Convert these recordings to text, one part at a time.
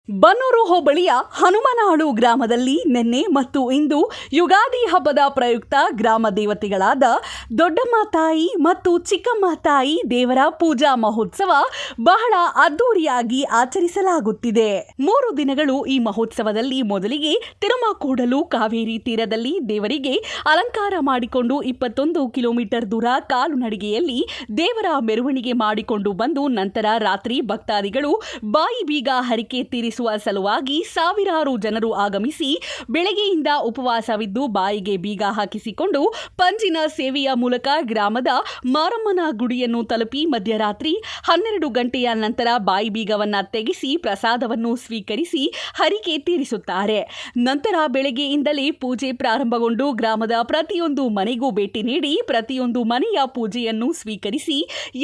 ಬನ್ನೂರು ಹೋಬಳಿಯ ಹನುಮನಾಳು ಗ್ರಾಮದಲ್ಲಿ ನಿನ್ನೆ ಮತ್ತು ಇಂದು ಯುಗಾದಿ ಹಬ್ಬದ ಪ್ರಯುಕ್ತ ಗ್ರಾಮ ದೇವತೆಗಳಾದ ದೊಡ್ಡಮ್ಮ ತಾಯಿ ಮತ್ತು ಚಿಕ್ಕಮ್ಮ ತಾಯಿ ದೇವರ ಪೂಜಾ ಮಹೋತ್ಸವ ಬಹಳ ಅದ್ದೂರಿಯಾಗಿ ಆಚರಿಸಲಾಗುತ್ತಿದೆ. 3 ದಿನಗಳು ಈ ಮಹೋತ್ಸವದಲ್ಲಿ ಮೊದಲಿಗೆ ತಿರುಮಕೂಡಲು ಕಾವೇರಿ ತೀರದಲ್ಲಿ ದೇವರಿಗೆ ಅಲಂಕಾರ ಮಾಡಿಕೊಂಡು 21 ಕಿಲೋಮೀಟರ್ ದೂರ ಕಾಲುನಡಿಗೆಯಲ್ಲಿ ದೇವರ ಮೆರವಣಿಗೆ ಮಾಡಿಕೊಂಡು ಬಂದು ನಂತರ ರಾತ್ರಿ ಭಕ್ತಾದಿಗಳು ಬಾಯಿ ಬೀಗ ಹರಿಕೆ ತೀರಿಸುವ ಸಲುವಾಗಿ ಸಾವಿರಾರು ಜನರು ಆಗಮಿಸಿ ಬೆಳಗ್ಗೆಯಿಂದ ಉಪವಾಸವಿದ್ದು ಬಾಯಿಗೆ ಬೀಗ ಹಾಕಿಸಿಕೊಂಡು ಪಂಜಿನ ಸೇವೆಯ ಮೂಲಕ ಗ್ರಾಮದ ಮಾರಮ್ಮನ ಗುಡಿಯನ್ನು ತಲುಪಿ ಮಧ್ಯರಾತ್ರಿ 12 ಗಂಟೆಯ ನಂತರ ಬಾಯಿ ಬೀಗವನ್ನ ತೆಗೆಸಿ ಪ್ರಸಾದವನ್ನು ಸ್ವೀಕರಿಸಿ ಹರಿಕೆ ತೀರಿಸುತ್ತಾರೆ. ನಂತರ ಬೆಳಗ್ಗೆಯಿಂದಲೇ ಪೂಜೆ ಪ್ರಾರಂಭಗೊಂಡು ಗ್ರಾಮದ ಪ್ರತಿಯೊಂದು ಮನೆಗೂ ಭೇಟಿ ನೀಡಿ ಪ್ರತಿಯೊಂದು ಮನೆಯ ಪೂಜೆಯನ್ನು ಸ್ವೀಕರಿಸಿ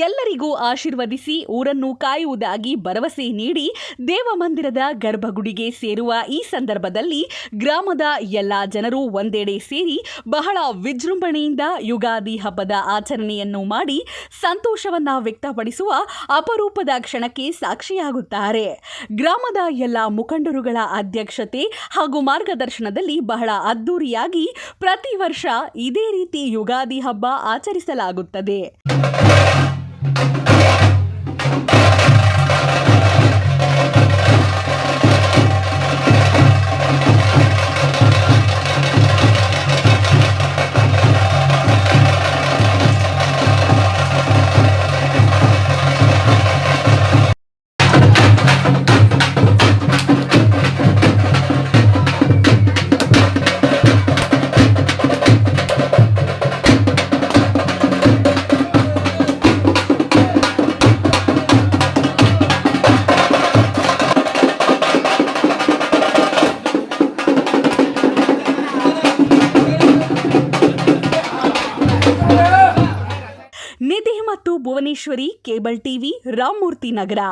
ಎಲ್ಲರಿಗೂ ಆಶೀರ್ವದಿಸಿ ಊರನ್ನು ಕಾಯುವುದಾಗಿ ಭರವಸೆ ನೀಡಿ ದೇವಮಂದಿರದ ಗರ್ಭಗುಡಿಗೆ ಸೇರುವ ಈ ಸಂದರ್ಭದಲ್ಲಿ ಗ್ರಾಮದ ಎಲ್ಲಾ ಜನರು ಒಂದೆಡೆ ಸೇರಿ ಬಹಳ ವಿಜೃಂಭಣೆಯಿಂದ ಯುಗಾದಿ ಹಬ್ಬದ ಆಚರಣೆಯನ್ನು ಮಾಡಿ ಸಂತೋಷವನ್ನ ವ್ಯಕ್ತಪಡಿಸುವ ಅಪರೂಪದ ಕ್ಷಣಕ್ಕೆ ಸಾಕ್ಷಿಯಾಗುತ್ತಾರೆ. ಗ್ರಾಮದ ಎಲ್ಲ ಮುಖಂಡರುಗಳ ಅಧ್ಯಕ್ಷತೆ ಹಾಗೂ ಮಾರ್ಗದರ್ಶನದಲ್ಲಿ ಬಹಳ ಅದ್ದೂರಿಯಾಗಿ ಪ್ರತಿ ವರ್ಷ ಇದೇ ರೀತಿ ಯುಗಾದಿ ಹಬ್ಬ ಆಚರಿಸಲಾಗುತ್ತದೆ. ನಿಧಿ ಮತ್ತು ಭುವನೇಶ್ವರಿ, ಕೇಬಲ್ ಟಿವಿ, ರಾಮಮೂರ್ತಿ ನಗರ.